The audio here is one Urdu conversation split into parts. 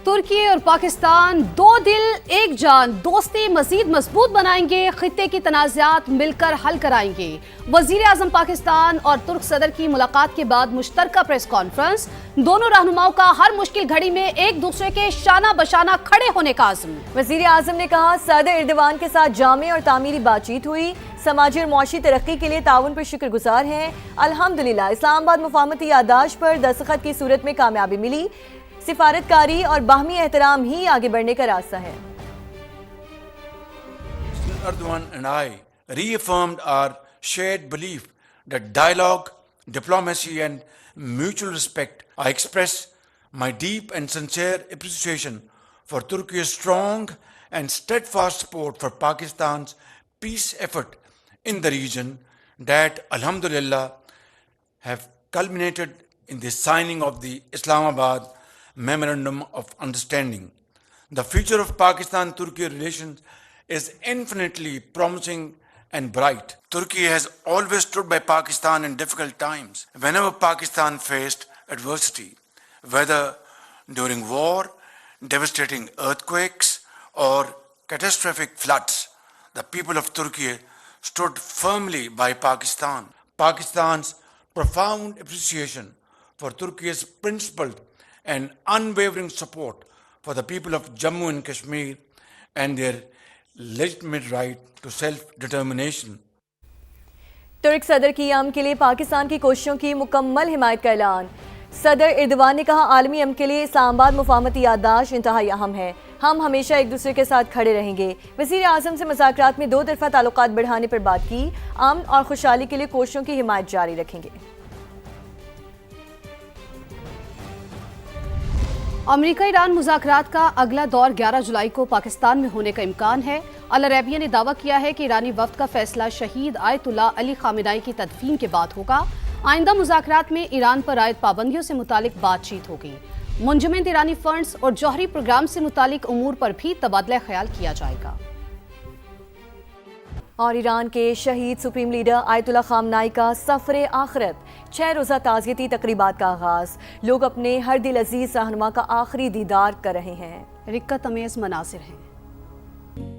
ترکی اور پاکستان دو دل ایک جان دوستی مزید مضبوط بنائیں گے، خطے کی تنازعات مل کر حل کرائیں گے۔ وزیر اعظم پاکستان اور ترک صدر کی ملاقات کے بعد مشترکہ پریس کانفرنس، دونوں رہنماؤں کا ہر مشکل گھڑی میں ایک دوسرے کے شانہ بشانہ کھڑے ہونے کا عزم۔ وزیر اعظم نے کہا صدر ایردوان کے ساتھ جامع اور تعمیری بات چیت ہوئی، سماجی اور معاشی ترقی کے لیے تعاون پر شکر گزار ہیں۔ الحمدللہ اسلام آباد مفاہمتی یادداشت پر دستخط کی صورت میں کامیابی ملی، سفارتکاری اور باہمی احترام ہی آگے بڑھنے کا راستہ ہے۔ Erdogan and I reaffirmed our shared belief that dialogue, diplomacy and mutual respect. I express my deep and sincere appreciation for Turkey's strong and steadfast support for Pakistan's peace effort in the region that, alhamdulillah, have culminated in the signing of the Islamabad Memorandum of Understanding. The future of Pakistan-Turkey relations is infinitely promising and bright. Turkey has always stood by Pakistan in difficult times. Whenever Pakistan faced adversity, whether during war, devastating earthquakes, or catastrophic floods, the people of Turkey stood firmly by Pakistan. Pakistan's profound appreciation for Turkey's principled and unwavering support for the people of Jammu and Kashmir and their legitimate right to self-determination. ترک صدر کی امن کے لیے پاکستان کی کوششوں کی مکمل حمایت کا اعلان۔ صدر ایردوان نے کہا عالمی امن کے لیے اسلام آباد مفاہمتی یادداشت انتہائی اہم ہے، ہم ہمیشہ ایک دوسرے کے ساتھ کھڑے رہیں گے۔ وزیر اعظم سے مذاکرات میں دو طرفہ تعلقات بڑھانے پر بات کی، امن اور خوشحالی کے لیے کوششوں کی حمایت جاری رکھیں گے۔ امریکہ ایران مذاکرات کا اگلا دور 11 جولائی کو پاکستان میں ہونے کا امکان ہے۔ العربیہ نے دعویٰ کیا ہے کہ ایرانی وفد کا فیصلہ شہید آیت اللہ علی خامنئی کی تدفین کے بعد ہوگا۔ آئندہ مذاکرات میں ایران پر عائد پابندیوں سے متعلق بات چیت ہوگی۔ منجمد ایرانی فنڈز اور جوہری پروگرام سے متعلق امور پر بھی تبادلہ خیال کیا جائے گا۔ اور ایران کے شہید سپریم لیڈر آیت اللہ خامنئی کا سفر آخرت، 6 روزہ تعزیتی تقریبات کا آغاز، لوگ اپنے ہر دل عزیز رہنما کا آخری دیدار کر رہے ہیں۔ رقت امیز مناظر ہیں۔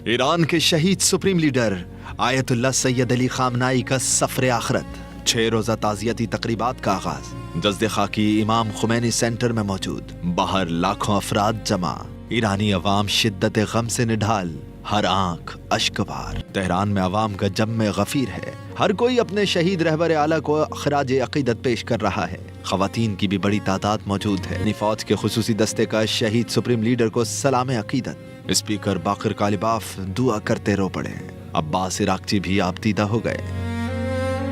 ایران کے شہید سپریم لیڈر آیت اللہ سید علی خامنئی کا سفر آخرت، 6 روزہ تعزیتی تقریبات کا آغاز، جسد خاکی امام خمینی سینٹر میں موجود، باہر لاکھوں افراد جمع، ایرانی عوام شدت غم سے نڈھال، ہر آنکھ اشکبار۔ تہران میں عوام کا جم غفیر ہے، ہر کوئی اپنے شہید رہبر اعلیٰ کو خراج عقیدت پیش کر رہا ہے۔ خواتین کی بھی بڑی تعداد موجود ہے۔ فوج کے خصوصی دستے کا شہید سپریم لیڈر کو سلام عقیدت۔ اسپیکر باقر کالباف دعا کرتے رو پڑے، عباس عراقچی بھی آبدیدہ ہو گئے۔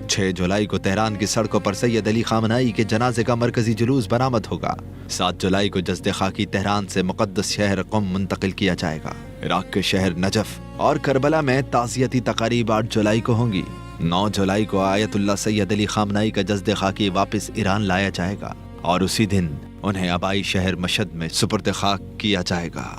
6 جولائی کو تہران کی سڑکوں پر سید علی خامنئی کے جنازے کا مرکزی جلوس برآمد ہوگا۔ 7 جولائی کو جسد خاکی تہران سے مقدس شہر قم منتقل کیا جائے گا۔ عراق کے شہر نجف اور کربلا میں تعزیتی تقاریب 8 جولائی کو ہوں گی۔ 9 جولائی کو آیت اللہ سید علی خامنئی کا جسد خاکی واپس ایران لایا جائے گا اور اسی دن انہیں آبائی شہر مشہد میں سپرد خاک کیا جائے گا۔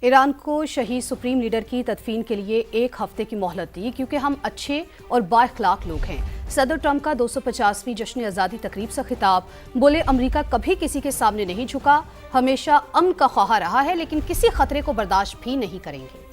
ایران کو شہید سپریم لیڈر کی تدفین کے لیے 1 ہفتے کی مہلت دی کیونکہ ہم اچھے اور با اخلاق لوگ ہیں۔ صدر ٹرمپ کا 250ویں جشن آزادی تقریب سے خطاب، بولے امریکہ کبھی کسی کے سامنے نہیں جھکا، ہمیشہ امن کا خواہاں رہا ہے لیکن کسی خطرے کو برداشت بھی نہیں کریں گے۔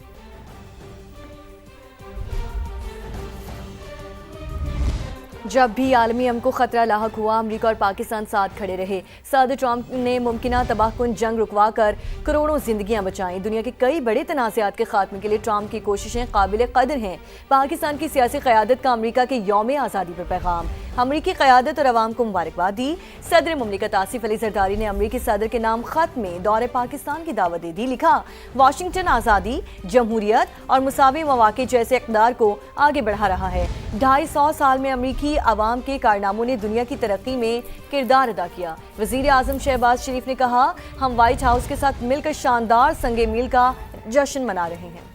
جب بھی عالمی امن کو خطرہ لاحق ہوا، امریکہ اور پاکستان ساتھ کھڑے رہے۔ صدر ٹرمپ نے ممکنہ تباہ کن جنگ رکوا کر کروڑوں زندگیاں بچائیں۔ دنیا کے کئی بڑے تنازعات کے خاتمے کے لیے ٹرمپ کی کوششیں قابل قدر ہیں۔ پاکستان کی سیاسی قیادت کا امریکہ کے یوم آزادی پر پیغام، امریکی قیادت اور عوام کو مبارکباد دی۔ صدر مملکت آصف علی زرداری نے امریکی صدر کے نام خط میں دورہ پاکستان کی دعوت دے دی، لکھا واشنگٹن آزادی، جمہوریت اور مساوی مواقع جیسے اقدار کو آگے بڑھا رہا ہے۔ 250 سال میں امریکی عوام کے کارناموں نے دنیا کی ترقی میں کردار ادا کیا۔ وزیر اعظم شہباز شریف نے کہا ہم وائٹ ہاؤس کے ساتھ مل کر شاندار سنگ میل کا جشن منا رہے ہیں۔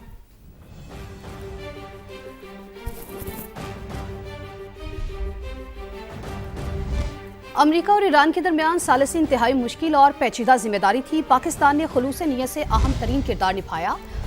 امریکہ اور ایران کے درمیان سالوں سے انتہائی مشکل اور پیچیدہ ذمہ داری تھی۔ پاکستان نے خلوص نیت سے اہم ترین کردار نبھایا۔